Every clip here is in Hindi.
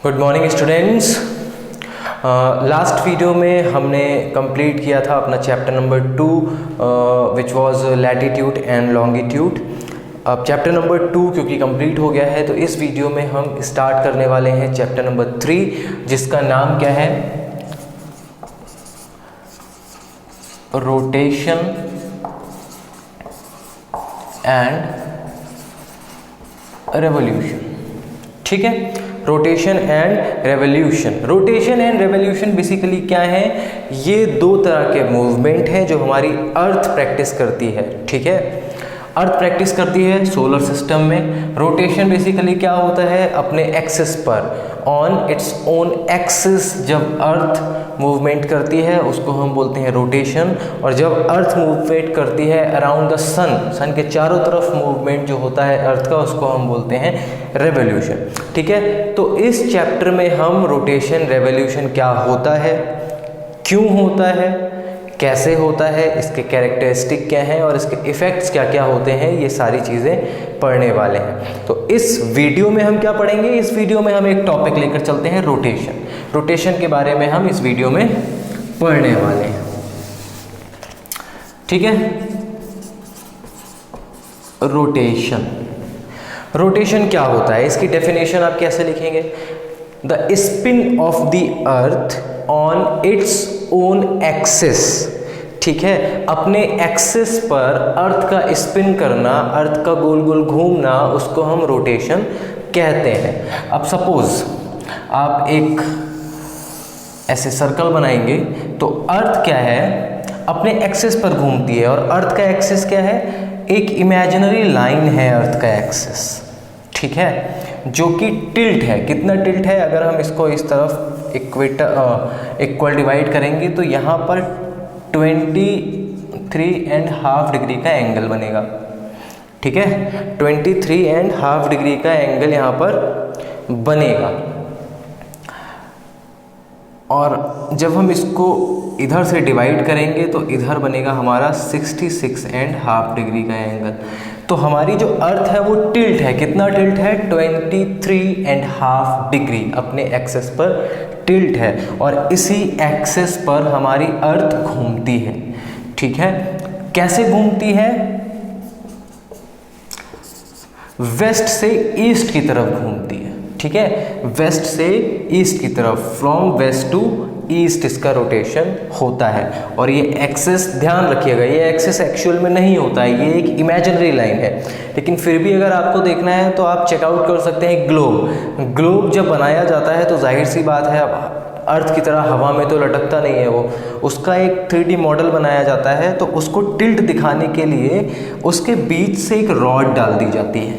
Good morning students. Last video में हमने कंप्लीट किया था अपना chapter number 2 which was latitude and longitude. अब चैप्टर नंबर 2 क्योंकि कंप्लीट हो गया है तो इस वीडियो में हम स्टार्ट करने वाले हैं चैप्टर नंबर 3 जिसका नाम क्या है, रोटेशन एंड रेवोल्यूशन। ठीक है, rotation and revolution. Rotation and revolution basically क्या है, ये दो तरह के मूवमेंट हैं जो हमारी अर्थ प्रैक्टिस करती है। ठीक है, अर्थ प्रैक्टिस करती है सोलर सिस्टम में। रोटेशन बेसिकली क्या होता है, अपने एक्सिस पर, ऑन इट्स ओन एक्सिस जब अर्थ मूवमेंट करती है उसको हम बोलते हैं रोटेशन। और जब अर्थ मूवमेंट करती है अराउंड द सन के चारों तरफ मूवमेंट जो होता है अर्थ का, उसको हम बोलते हैं रेवोल्यूशन। ठीक है, तो इस चैप्टर में हम रोटेशन रेवोल्यूशन क्या होता है, क्यों होता है, कैसे होता है, इसके कैरेक्टरिस्टिक क्या हैं और इसके इफ़ेक्ट्स क्या क्या होते हैं, ये सारी चीज़ें पढ़ने वाले हैं। तो इस वीडियो में हम क्या पढ़ेंगे, इस वीडियो में हम एक टॉपिक लेकर चलते हैं रोटेशन। रोटेशन के बारे में हम इस वीडियो में पढ़ने वाले हैं। ठीक है, रोटेशन। रोटेशन क्या होता है, इसकी डेफिनेशन आप कैसे लिखेंगे, the spin off the earth on its own axis. ठीक है, अपने एक्सिस पर अर्थ का स्पिन करना, अर्थ का गोल गोल घूमना, उसको हम रोटेशन कहते हैं। अब सपोज आप एक ऐसे सर्कल बनाएंगे तो अर्थ क्या है, अपने एक्सिस पर घूमती है। और अर्थ का एक्सिस क्या है, एक इमेजिनरी लाइन है अर्थ का एक्सिस। ठीक है, जो कि टिल्ट है। कितना टिल्ट है, अगर हम इसको इस तरफ इक्वल डिवाइड करेंगे तो यहाँ पर 23.5 डिग्री का एंगल बनेगा। ठीक है, 23.5 डिग्री का एंगल यहाँ पर बनेगा। और जब हम इसको इधर से डिवाइड करेंगे तो इधर बनेगा हमारा 66.5 डिग्री का एंगल। तो हमारी जो अर्थ है वो टिल्ट है। कितना टिल्ट है, 23.5 डिग्री अपने एक्सेस पर टिल्ट है। और इसी एक्सेस पर हमारी अर्थ घूमती है। ठीक है, कैसे घूमती है, वेस्ट से ईस्ट की तरफ घूमती है। ठीक है, वेस्ट से ईस्ट की तरफ, फ्रॉम वेस्ट टू ईस्ट इसका रोटेशन होता है। और ये एक्सेस, ध्यान रखिएगा, ये एक्सेस एक्चुअल में नहीं होता है, ये एक इमेजिनरी लाइन है। लेकिन फिर भी अगर आपको देखना है तो आप चेकआउट कर सकते हैं ग्लोब। ग्लोब जब बनाया जाता है तो जाहिर सी बात है, अब अर्थ की तरह हवा में तो लटकता नहीं है वो, उसका एक 3D मॉडल बनाया जाता है। तो उसको टिल्ट दिखाने के लिए उसके बीच से एक रॉड डाल दी जाती है।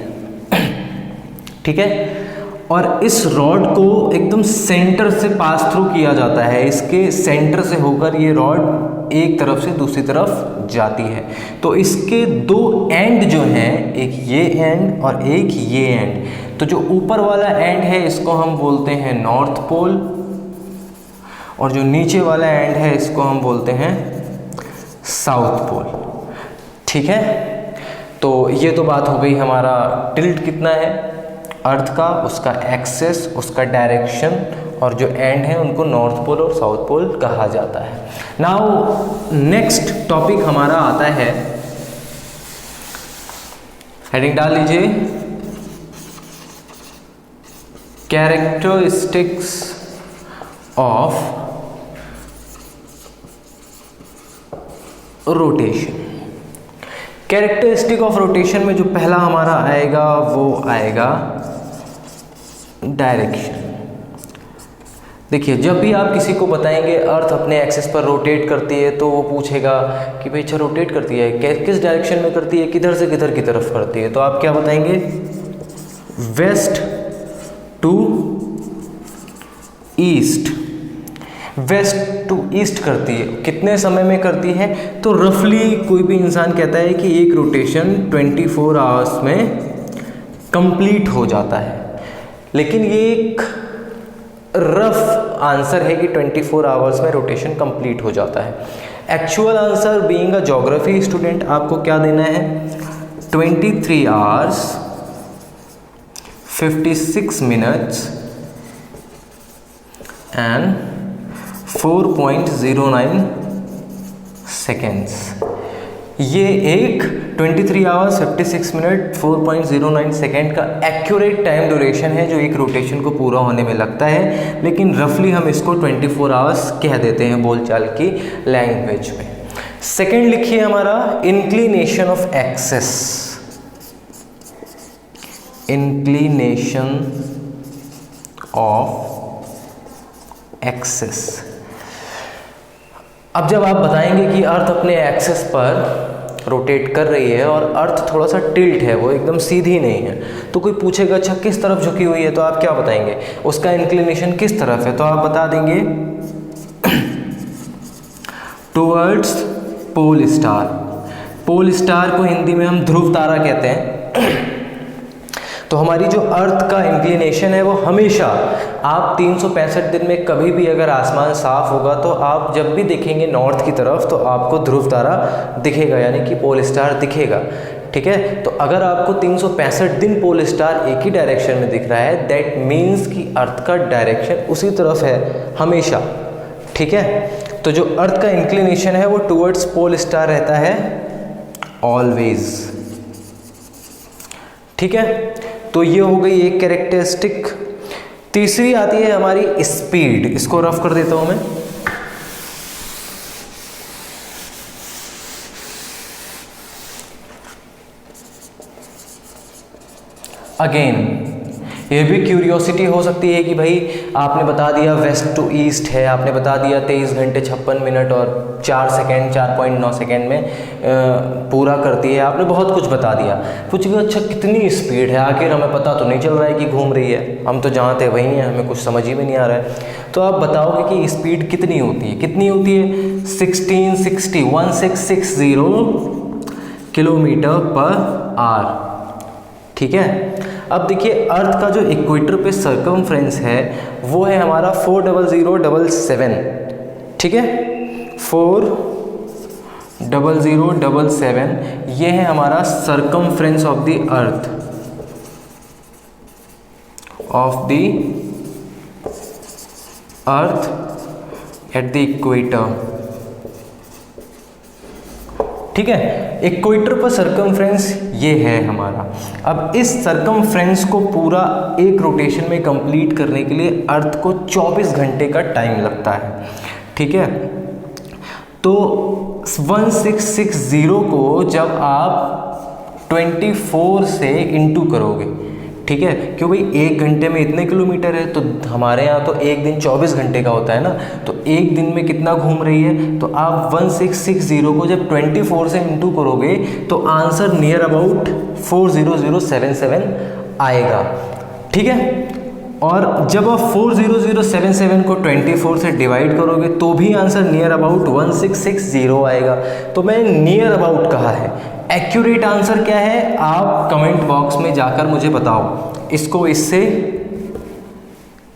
ठीक है, और इस रॉड को एकदम सेंटर से पास थ्रू किया जाता है। इसके सेंटर से होकर ये रॉड एक तरफ से दूसरी तरफ जाती है। तो इसके दो एंड जो हैं, एक ये एंड और एक ये एंड। तो जो ऊपर वाला एंड है इसको हम बोलते हैं नॉर्थ पोल, और जो नीचे वाला एंड है इसको हम बोलते हैं साउथ पोल। ठीक है, तो ये तो बात हो गई हमारा टिल्ट कितना है अर्थ का, उसका एक्सेस, उसका डायरेक्शन, और जो एंड है उनको नॉर्थ पोल और साउथ पोल कहा जाता है। नाउ नेक्स्ट टॉपिक हमारा आता है, हेडिंग डाल लीजिए, characteristics of rotation. Characteristic of rotation में जो पहला हमारा आएगा वो आएगा डायरेक्शन। देखिए, जब भी आप किसी को बताएंगे अर्थ अपने एक्सिस पर रोटेट करती है तो वो पूछेगा कि भाई अच्छा रोटेट करती है, किस डायरेक्शन में करती है, किधर से किधर की तरफ करती है। तो आप क्या बताएंगे, west to east. West to east करती है। कितने समय में करती है, तो रफली कोई भी इंसान कहता है कि एक रोटेशन 24 आवर्स में कंप्लीट हो जाता है। लेकिन ये एक रफ आंसर है कि 24 आवर्स में रोटेशन कंप्लीट हो जाता है। Actual answer being a geography student आपको क्या देना है, 23 आवर्स 56 मिनट्स एंड 4.09 सेकेंड्स। ये एक 23 आवर्स 56 मिनट 4.09 सेकेंड का एक्यूरेट टाइम ड्यूरेशन है जो एक रोटेशन को पूरा होने में लगता है, लेकिन रफली हम इसको 24 आवर्स कह देते हैं बोलचाल की लैंग्वेज में। सेकेंड लिखिए हमारा inclination of axis. Inclination of axis. अब जब आप बताएंगे कि अर्थ अपने एक्सिस पर रोटेट कर रही है और अर्थ थोड़ा सा टिल्ट है, वो एकदम सीधी नहीं है, तो कोई पूछेगा अच्छा किस तरफ झुकी हुई है, तो आप क्या बताएंगे, उसका इंक्लिनेशन किस तरफ है, तो आप बता देंगे towards pole star. Pole star को हिंदी में हम ध्रुव तारा कहते हैं। तो हमारी जो अर्थ का इंक्लिनेशन है वो हमेशा, आप 365 दिन में कभी भी अगर आसमान साफ होगा तो आप जब भी देखेंगे नॉर्थ की तरफ तो आपको ध्रुव तारा दिखेगा, यानी कि पोल स्टार दिखेगा। ठीक है, तो अगर आपको 365 दिन पोल स्टार एक ही डायरेक्शन में दिख रहा है, दैट मीन्स कि अर्थ का डायरेक्शन उसी तरफ है हमेशा। ठीक है, तो जो अर्थ का इंक्लिनेशन है वो टुवर्ड्स पोल स्टार रहता है ऑलवेज। ठीक है, तो ये हो गई एक कैरेक्टरिस्टिक। तीसरी आती है हमारी स्पीड। इसको रफ कर देता हूं मैं। अगेन ये भी क्यूरियोसिटी हो सकती है कि भाई आपने बता दिया वेस्ट टू ईस्ट है, आपने बता दिया 23 घंटे 56 मिनट और 4 सेकेंड 4.9 सेकेंड में पूरा करती है, आपने बहुत कुछ बता दिया। पूछेगा अच्छा कितनी स्पीड है, आखिर हमें पता तो नहीं चल रहा है कि घूम रही है, हम तो जहाँ थे वहीं हैं, हमें कुछ समझ ही में नहीं आ रहा है। तो आप बताओगे कि स्पीड कितनी होती है, कितनी होती है 1660 किलोमीटर पर आवर। ठीक है, अब देखिए अर्थ का जो इक्वेटर पे सर्कमफ्रेंस है वो है हमारा 40077। ठीक है, 40077 ये है हमारा circumference of the earth, at the equator. ठीक है, इक्वेटर पर सर्कमफ्रेंस ये है हमारा। अब इस सर्कमफ्रेंस को पूरा एक रोटेशन में कंप्लीट करने के लिए अर्थ को 24 घंटे का टाइम लगता है। ठीक है, तो 1660 को जब आप 24 से इंटू करोगे, ठीक है, क्यों भाई एक घंटे में इतने किलोमीटर है, तो हमारे यहाँ तो एक दिन 24 घंटे का होता है ना, तो एक दिन में कितना घूम रही है, तो आप 1660 को जब 24 से इंटू करोगे तो आंसर नियर अबाउट 40077 आएगा। ठीक है, और जब आप 40077 को 24 से डिवाइड करोगे तो भी आंसर नियर अबाउट 1660 आएगा। तो मैंने नियर अबाउट कहा है, एक्यूरेट आंसर क्या है आप कमेंट बॉक्स में जाकर मुझे बताओ। इसको इससे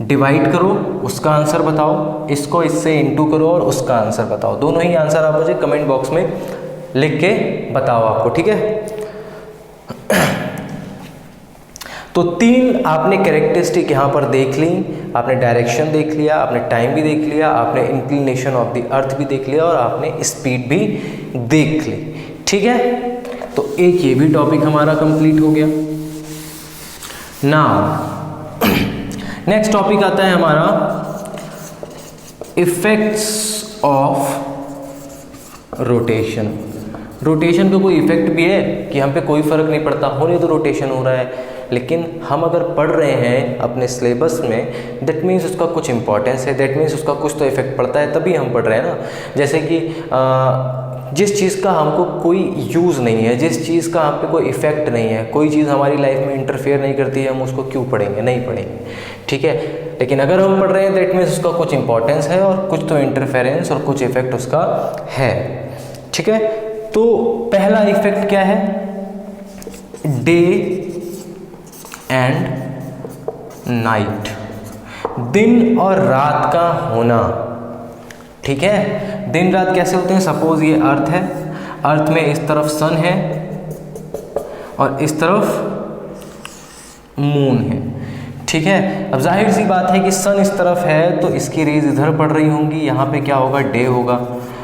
डिवाइड करो, उसका आंसर बताओ, इसको इससे इंटू करो और उसका आंसर बताओ। दोनों ही आंसर आप मुझे कमेंट बॉक्स में लिख के बताओ आपको। ठीक है, तो 3 आपने कैरेक्टरिस्टिक यहाँ पर देख ली, आपने डायरेक्शन देख लिया, आपने टाइम भी देख लिया, आपने इंक्लिनेशन ऑफ द अर्थ भी देख लिया और आपने स्पीड भी देख ली। ठीक है, तो एक ये भी टॉपिक हमारा कंप्लीट हो गया। नाउ नेक्स्ट टॉपिक आता है हमारा इफेक्ट्स ऑफ रोटेशन। रोटेशन का कोई इफेक्ट भी है कि हम पे कोई फर्क नहीं पड़ता, होने तो रोटेशन हो रहा है, लेकिन हम अगर पढ़ रहे हैं अपने सिलेबस में, दैट मीन्स उसका कुछ इंपॉर्टेंस है, दैट मीन्स उसका कुछ तो इफेक्ट पड़ता है, तभी हम पढ़ रहे हैं ना। जैसे कि जिस चीज़ का हमको कोई यूज़ नहीं है, जिस चीज़ का हम पे कोई इफेक्ट नहीं है, कोई चीज़ हमारी लाइफ में इंटरफेयर नहीं करती है, हम उसको क्यों पढ़ेंगे, नहीं पढ़ेंगे। ठीक है, लेकिन अगर हम पढ़ रहे हैं दैट मीन्स उसका कुछ इंपॉर्टेंस है और कुछ तो इंटरफेरेंस और कुछ इफेक्ट उसका है। ठीक है, तो पहला इफेक्ट क्या है, डे एंड नाइट, दिन और रात का होना। ठीक है, दिन रात कैसे होते हैं, सपोज ये अर्थ है, अर्थ में इस तरफ सन है और इस तरफ मून है। ठीक है। अब जाहिर सी बात है कि सन इस तरफ है तो इसकी रेज इधर पड़ रही होंगी, यहाँ पे क्या होगा, डे होगा।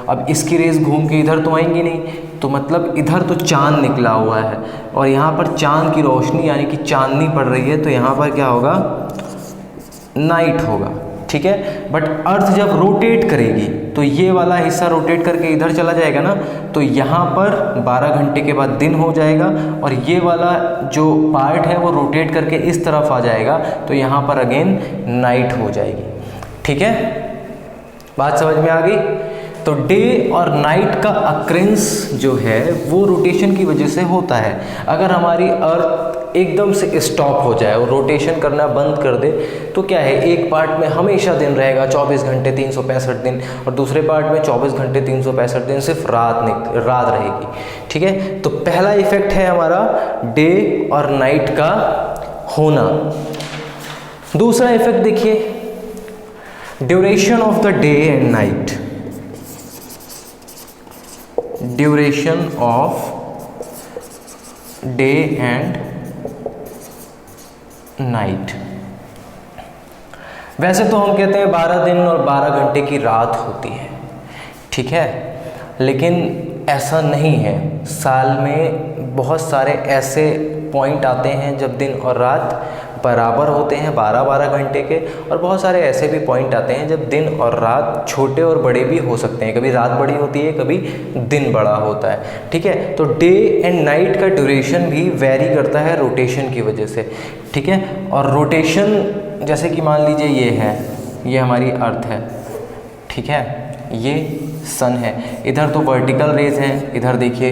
अब इसकी रेज घूम के इधर तो आएंगी नहीं, तो मतलब इधर तो चांद निकला हुआ है और यहाँ पर चांद की रोशनी यानी कि चांदनी पड़ रही है, तो यहाँ पर क्या होगा, नाइट होगा। ठीक है। बट अर्थ जब रोटेट करेगी तो ये वाला हिस्सा रोटेट करके इधर चला जाएगा ना, तो यहाँ पर 12 घंटे के बाद दिन हो जाएगा और ये वाला जो पार्ट है वो रोटेट करके इस तरफ आ जाएगा, तो यहाँ पर अगेन नाइट हो जाएगी। ठीक है, बात समझ में आ गई। तो डे और नाइट का अक्रेंस जो है वो रोटेशन की वजह से होता है। अगर हमारी अर्थ एकदम से स्टॉप हो जाए और रोटेशन करना बंद कर दे तो क्या है, एक पार्ट में हमेशा दिन रहेगा 24 घंटे 365 दिन और दूसरे पार्ट में 24 घंटे 365 दिन सिर्फ रात रहेगी। ठीक है, तो पहला इफेक्ट है हमारा डे और नाइट का होना। दूसरा इफेक्ट देखिए, duration of the day and night. Duration of day and night. वैसे तो हम कहते हैं 12 दिन और 12 घंटे की रात होती है, ठीक है, लेकिन ऐसा नहीं है। साल में बहुत सारे ऐसे पॉइंट आते हैं जब दिन और रात बराबर होते हैं 12-12 घंटे के, और बहुत सारे ऐसे भी पॉइंट आते हैं जब दिन और रात छोटे और बड़े भी हो सकते हैं। कभी रात बड़ी होती है, कभी दिन बड़ा होता है। ठीक है, तो डे एंड नाइट का ड्यूरेशन भी वेरी करता है रोटेशन की वजह से। ठीक है, और रोटेशन जैसे कि मान लीजिए ये है, ये हमारी अर्थ है, ठीक है, ये सन है, इधर तो वर्टिकल रेज हैं, इधर देखिए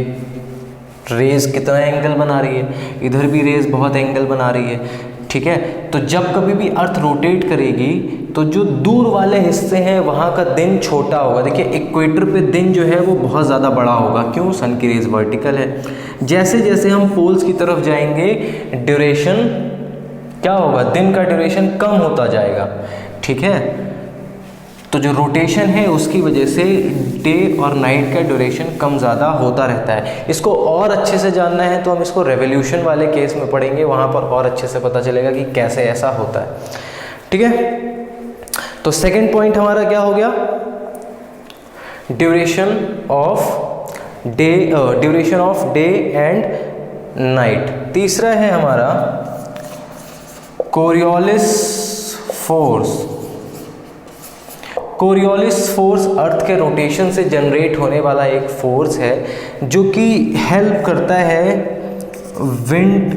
रेज कितना एंगल बना रही है, इधर भी रेज बहुत एंगल बना रही है। ठीक है, तो जब कभी भी अर्थ रोटेट करेगी तो जो दूर वाले हिस्से हैं वहाँ का दिन छोटा होगा। देखिए इक्वेटर पे दिन जो है वो बहुत ज़्यादा बड़ा होगा, क्यों, सन की रेज वर्टिकल है। जैसे जैसे हम पोल्स की तरफ जाएंगे ड्यूरेशन क्या होगा, दिन का ड्यूरेशन कम होता जाएगा। ठीक है, तो जो रोटेशन है उसकी वजह से डे और नाइट का ड्यूरेशन कम ज़्यादा होता रहता है। इसको और अच्छे से जानना है तो हम इसको रेवोल्यूशन वाले केस में पढ़ेंगे, वहाँ पर और अच्छे से पता चलेगा कि कैसे ऐसा होता है। ठीक है, तो सेकंड पॉइंट हमारा क्या हो गया, duration of day and night. तीसरा है हमारा कोरियोलिस फोर्स। कोरियोलिस फोर्स अर्थ के रोटेशन से जनरेट होने वाला एक फोर्स है जो कि हेल्प करता है विंड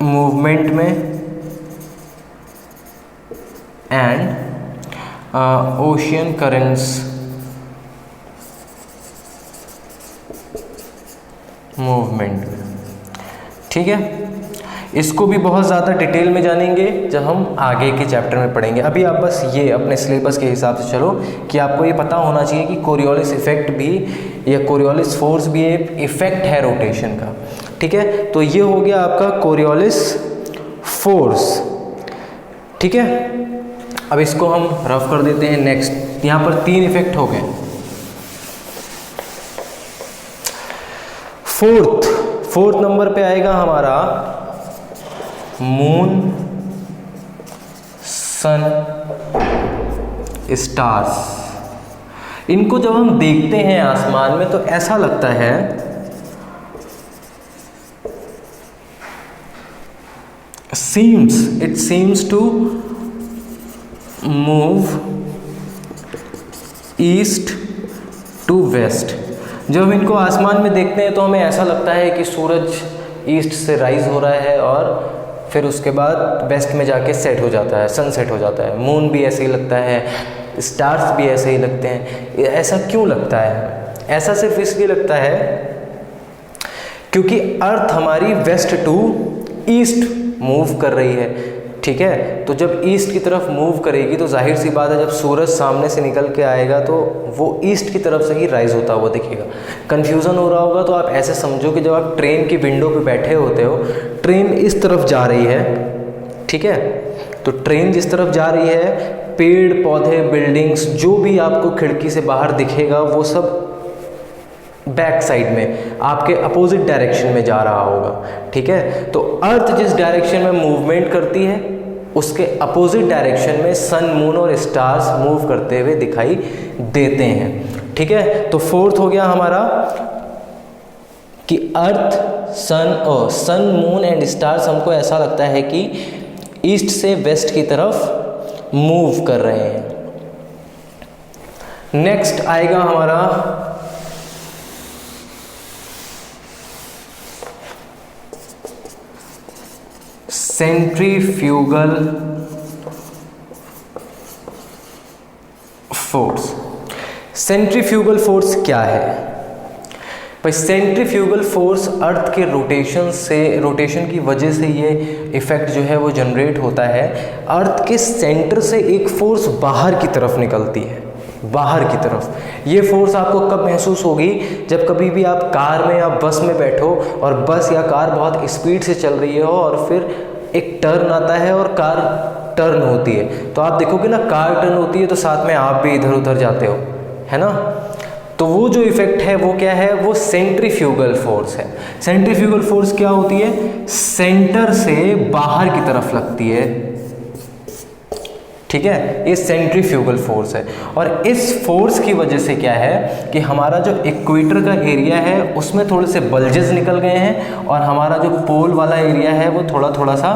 मूवमेंट में एंड ओशियन करंट्स मूवमेंट में। ठीक है, इसको भी बहुत ज़्यादा डिटेल में जानेंगे जब हम आगे के चैप्टर में पढ़ेंगे। अभी आप बस ये अपने सिलेबस के हिसाब से चलो कि आपको ये पता होना चाहिए कि कोरियोलिस इफेक्ट भी या कोरियोलिस फोर्स भी एक इफेक्ट है रोटेशन का। ठीक है, तो ये हो गया आपका कोरियोलिस फोर्स। ठीक है, अब इसको हम रफ कर देते हैं। नेक्स्ट यहाँ पर 3 इफेक्ट हो गए। फोर्थ नंबर पे आएगा हमारा मून, सन, स्टार्स। इनको जब हम देखते हैं आसमान में तो ऐसा लगता है it seems to move east to west। जब हम इनको आसमान में देखते हैं तो हमें ऐसा लगता है कि सूरज ईस्ट से राइज हो रहा है और फिर उसके बाद वेस्ट में जाके सेट हो जाता है, सनसेट हो जाता है। मून भी ऐसे ही लगता है, स्टार्स भी ऐसे ही लगते हैं। ऐसा क्यों लगता है? ऐसा सिर्फ इसलिए लगता है क्योंकि अर्थ हमारी वेस्ट टू ईस्ट मूव कर रही है। ठीक है, तो जब ईस्ट की तरफ मूव करेगी तो जाहिर सी बात है जब सूरज सामने से निकल के आएगा तो वो ईस्ट की तरफ से ही राइज होता हुआ दिखेगा। कन्फ्यूज़न हो रहा होगा तो आप ऐसे समझो कि जब आप ट्रेन की विंडो पे बैठे होते हो, ट्रेन इस तरफ जा रही है, ठीक है, तो ट्रेन जिस तरफ जा रही है, पेड़ पौधे बिल्डिंग्स जो भी आपको खिड़की से बाहर दिखेगा वो सब बैक साइड में आपके अपोजिट डायरेक्शन में जा रहा होगा। ठीक है, तो अर्थ जिस डायरेक्शन में मूवमेंट करती है उसके अपोजिट डायरेक्शन में सन, मून और स्टार्स मूव करते हुए दिखाई देते हैं। ठीक है, तो फोर्थ हो गया हमारा कि अर्थ, सन, मून एंड स्टार्स हमको ऐसा लगता है कि ईस्ट से वेस्ट की तरफ मूव कर रहे हैं। नेक्स्ट आएगा हमारा सेंट्रीफ्यूगल फोर्स। सेंट्रीफ्यूगल फोर्स क्या है भाई? सेंट्रीफ्यूगल फोर्स अर्थ के रोटेशन की वजह से ये इफेक्ट जो है वो जनरेट होता है। अर्थ के सेंटर से एक फोर्स बाहर की तरफ निकलती है, बाहर की तरफ। ये फोर्स आपको कब महसूस होगी? जब कभी भी आप कार में या बस में बैठो और बस या कार बहुत स्पीड से चल रही हो और फिर एक टर्न आता है और कार टर्न होती है, तो आप देखोगे ना, कार टर्न होती है तो साथ में आप भी इधर उधर जाते हो, है ना। तो वो जो इफेक्ट है वो क्या है? वो सेंट्रीफ्यूगल फोर्स है। सेंट्रीफ्यूगल फोर्स क्या होती है? सेंटर से बाहर की तरफ लगती है। ठीक है, ये सेंट्रीफ्यूगल फोर्स है। और इस फोर्स की वजह से क्या है कि हमारा जो इक्वेटर का एरिया है उसमें थोड़े से बल्जेस निकल गए हैं और हमारा जो पोल वाला एरिया है वो थोड़ा थोड़ा सा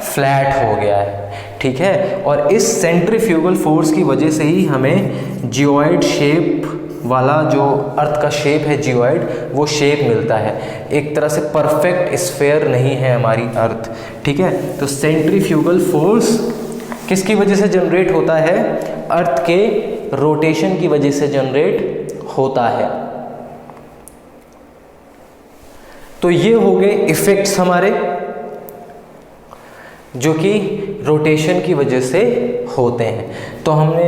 फ्लैट हो गया है। ठीक है, और इस सेंट्रीफ्यूगल फोर्स की वजह से ही हमें जियोइड शेप वाला जो अर्थ का शेप है, जियोइड, वो शेप मिलता है। एक तरह से परफेक्ट स्फेयर नहीं है हमारी अर्थ। ठीक है, तो सेंट्रीफ्यूगल फोर्स किसकी वजह से जनरेट होता है? अर्थ के रोटेशन की वजह से जनरेट होता है। तो ये हो गए इफेक्ट्स हमारे जो कि रोटेशन की वजह से होते हैं। तो हमने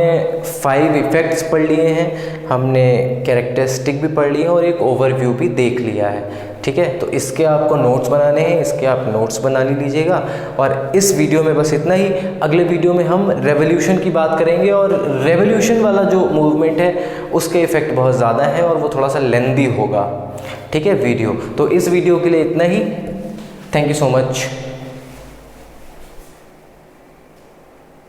5 इफेक्ट्स पढ़ लिए हैं, हमने कैरेक्टरिस्टिक भी पढ़ लिए हैं और एक ओवरव्यू भी देख लिया है। ठीक है, तो इसके आपको नोट्स बनाने हैं, इसके आप नोट्स बना लीजिएगा। और इस वीडियो में बस इतना ही। अगले वीडियो में हम रेवोल्यूशन की बात करेंगे और रेवोल्यूशन वाला जो मूवमेंट है उसके इफेक्ट बहुत ज़्यादा है और वो थोड़ा सा लेंदी होगा। ठीक है वीडियो, तो इस वीडियो के लिए इतना ही। Thank you so much.